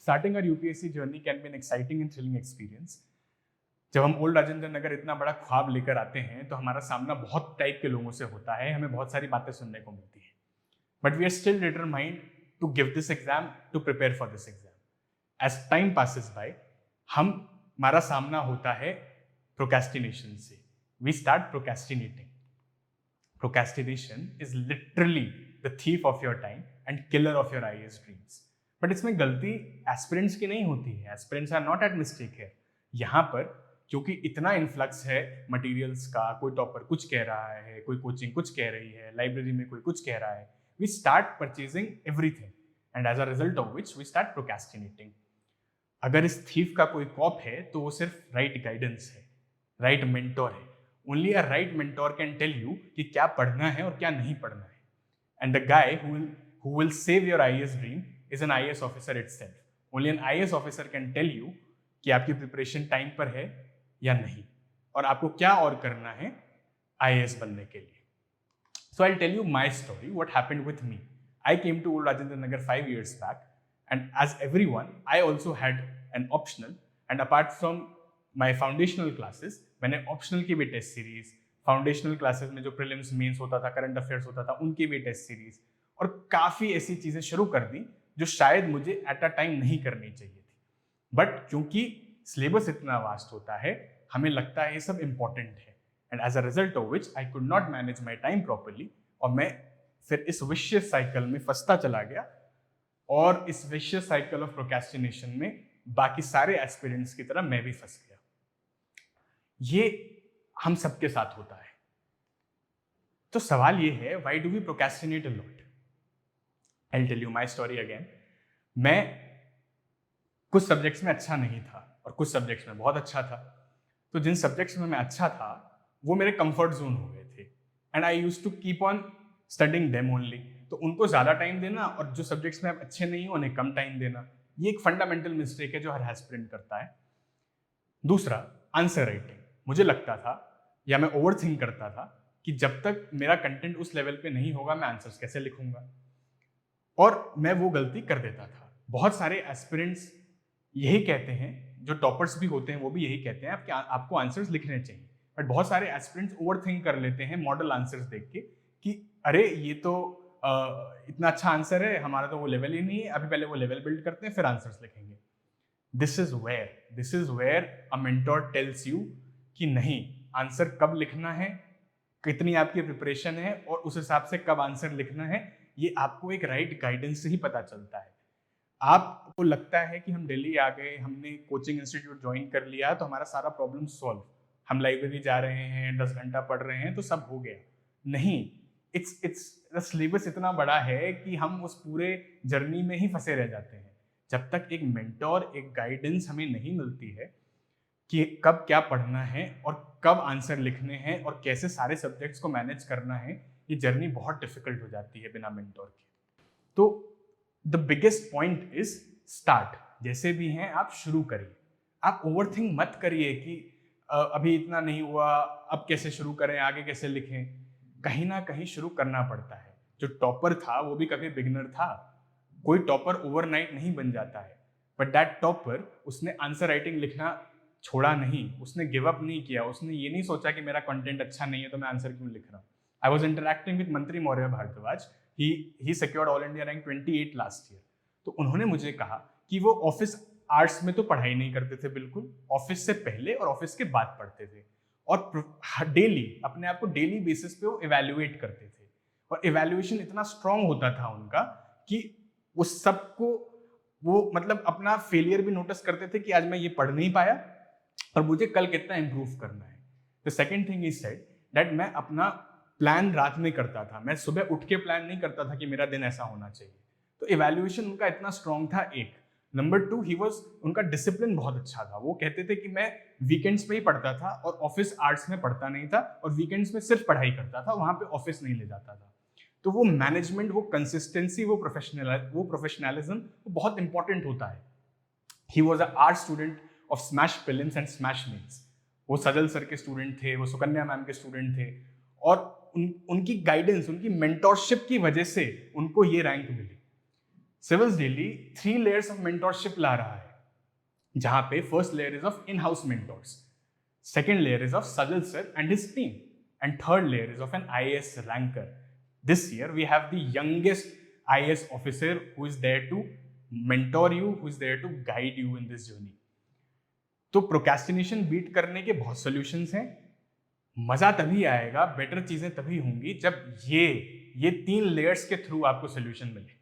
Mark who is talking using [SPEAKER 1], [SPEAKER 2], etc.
[SPEAKER 1] Starting our UPSC journey can be an exciting and thrilling experience. जब हम old Rajendra Nagar इतना बड़ा ख्वाब लेकर आते हैं तो हमारा सामना बहुत टाइप के लोगों से होता है, हमें बहुत सारी बातें सुनने को मिलती हैं. But we are still determined to give this exam, to prepare for this exam. As time passes by हमारा सामना होता है प्रोक्रेस्टिनेशन से. We start procrastinating. Procrastination is literally the thief of your time and killer of your IAS dreams. But इसमें गलती aspirants की नहीं होती है. Aspirants are not at mistake है. यहाँ पर क्योंकि इतना इन्फ्लक्स है मटेरियल्स का, कोई टॉपर कुछ कह रहा है, कोई कोचिंग कुछ कह रही है, लाइब्रेरी में कोई कुछ कह रहा है, we start purchasing everything and as a result of which we start procrastinating. अगर इस थीफ का कोई कॉप है तो वो सिर्फ राइट गाइडेंस है, राइट मेंटोर है. Only a right mentor can tell you कि क्या पढ़ना है और क्या नहीं पढ़ना है. And the guy who will save your IAS dream is an IAS officer itself. Only an IAS officer can tell you कि आपकी प्रिपरेशन टाइम पर है या नहीं और आपको क्या और करना है IAS बनने के लिए. So I'll tell you my story, what happened with me. I came to Old Rajendra Nagar 5 years back, and as everyone, I also had an optional, and apart from my foundational classes, मैंने optional की भी test series, foundational classes में जो prelims mains होता था, current affairs होता था, उनकी भी टेस्ट सीरीज और काफ़ी ऐसी चीज़ें शुरू कर दी जो शायद मुझे एट अ टाइम नहीं करनी चाहिए थी. बट क्योंकि सिलेबस इतना वास्ट होता है, हमें लगता है ये सब इंपॉर्टेंट है, and as a result of which I could not manage my time properly, और मैं फिर इस विशियस साइकिल में फंसता चला गया. और इस विशियस साइकिल ऑफ प्रोक्रेस्टिनेशन में बाकी सारे एस्पिरेंट्स की तरह मैं भी फंस गया. ये हम सबके साथ होता है. तो सवाल ये है, why do we procrastinate a lot? I will tell you my story again. मैं कुछ सब्जेक्ट्स में अच्छा नहीं था और कुछ सब्जेक्ट्स में बहुत अच्छा था. तो जिन सब्जेक्ट्स में मैं अच्छा था वो मेरे कंफर्ट जोन हो गए थे, and I used to keep on studying them only. तो उनको ज़्यादा टाइम देना और जो सब्जेक्ट्स में अच्छे नहीं हो उन्हें कम टाइम देना, ये एक फंडामेंटल मिस्टेक है जो हर एस्पिरेंट करता है. दूसरा, आंसर राइटिंग. मुझे लगता था या मैं ओवरथिंक करता था कि जब तक मेरा कंटेंट उस लेवल पे नहीं होगा मैं आंसर्स कैसे लिखूंगा, और मैं वो गलती कर देता था. बहुत सारे एस्पिरेंट्स यही कहते हैं, जो टॉपर्स भी होते हैं वो भी यही कहते हैं आपको आंसर्स लिखने चाहिए. बट बहुत सारे एस्पिरेंट्स ओवरथिंक कर लेते हैं मॉडल आंसर्स देख के कि अरे ये तो इतना अच्छा आंसर है, हमारा तो वो लेवल ही नहीं है, अभी पहले वो लेवल बिल्ड करते हैं फिर आंसर्स लिखेंगे. This is where a mentor tells you कि नहीं, आंसर कब लिखना है, कितनी आपकी प्रिपरेशन है और उस हिसाब से कब आंसर लिखना है, ये आपको एक राइट गाइडेंस से ही पता चलता है. आपको लगता है कि हम दिल्ली आ गए, हमने कोचिंग इंस्टीट्यूट ज्वाइन कर लिया तो हमारा सारा प्रॉब्लम सॉल्व, हम लाइब्रेरी जा रहे हैं, 10 घंटा पढ़ रहे हैं तो सब हो गया. नहीं, इट्स सिलेबस इतना बड़ा है कि हम उस पूरे जर्नी में ही फंसे रह जाते हैं. जब तक एक मेंटोर, एक गाइडेंस हमें नहीं मिलती है कि कब क्या पढ़ना है और कब आंसर लिखने हैं और कैसे सारे सब्जेक्ट्स को मैनेज करना है, ये जर्नी बहुत डिफिकल्ट हो जाती है बिना मेंटोर के. तो the biggest point is start. जैसे भी हैं आप शुरू करिए. आप ओवरथिंक मत करिए कि अभी इतना नहीं हुआ, अब कैसे शुरू करें, आगे कैसे लिखें. कहीं ना कहीं शुरू करना पड़ता है. जो टॉपर था वो भी कभी बिगिनर था. कोई टॉपर ओवरनाइट नहीं बन जाता है. बट दैट टॉपर, उसने आंसर राइटिंग लिखना छोड़ा नहीं, उसने गिव अप नहीं किया. उसने ये नहीं सोचा कि मेरा कंटेंट अच्छा नहीं है तो मैं आंसर क्यों लिख रहा हूँ. I was interacting with Mantri Maurya Bhardwaj. He secured all India rank 28 last year. तो उन्होंने मुझे कहा कि वो ऑफिस आवर्स में तो पढ़ाई नहीं करते थे बिल्कुल, ऑफिस से पहले और ऑफिस के बाद पढ़ते थे, और डेली अपने आप को डेली बेसिस पे वो इवेल्युएट करते थे. और इवेल्युएशन इतना स्ट्रांग होता था उनका कि उस सबको वो मतलब अपना फेलियर भी नोटिस करते थे कि आज मैं ये पढ़ नहीं पाया और मुझे कल कितना इंप्रूव करना है. The second thing is said that मैं अपना प्लान रात में करता था. मैं सुबह उठ के प्लान नहीं करता था कि मेरा दिन ऐसा होना चाहिए. तो इवैल्यूएशन उनका इतना स्ट्रांग था. एक नंबर 2, उनका डिसिप्लिन बहुत अच्छा था. वो कहते थे कि मैं वीकेंड्स पे ही पढ़ता था और ऑफिस आवर्स में पढ़ता नहीं था, और वीकेंड्स में सिर्फ पढ़ाई करता था, वहां पे ऑफिस नहीं ले जाता था. तो वो मैनेजमेंट, वो कंसिस्टेंसी, वो प्रोफेशनलिज्म बहुत इंपॉर्टेंट होता है. He was a art student of Smash prelims and Smash mains. वो सजल सर के स्टूडेंट थे, वो सुकन्या मैम के स्टूडेंट थे, और उनकी गाइडेंस, उनकी मेंटोरशिप की वजह से उनको ये रैंक मिली. Civils Daily 3 layers of mentorship ला रहा है, जहां पे first layer is of in house mentors, second layer is of Sajal sir and his team, and third layer is of an IAS ranker. This year we have the youngest IAS officer who is there to mentor you, who is there to guide you in this journey. तो procrastination beat करने के बहुत solutions हैं. मजा तभी आएगा, better चीजें तभी होंगी जब ये 3 लेयर्स के थ्रू आपको सॉल्यूशन मिले.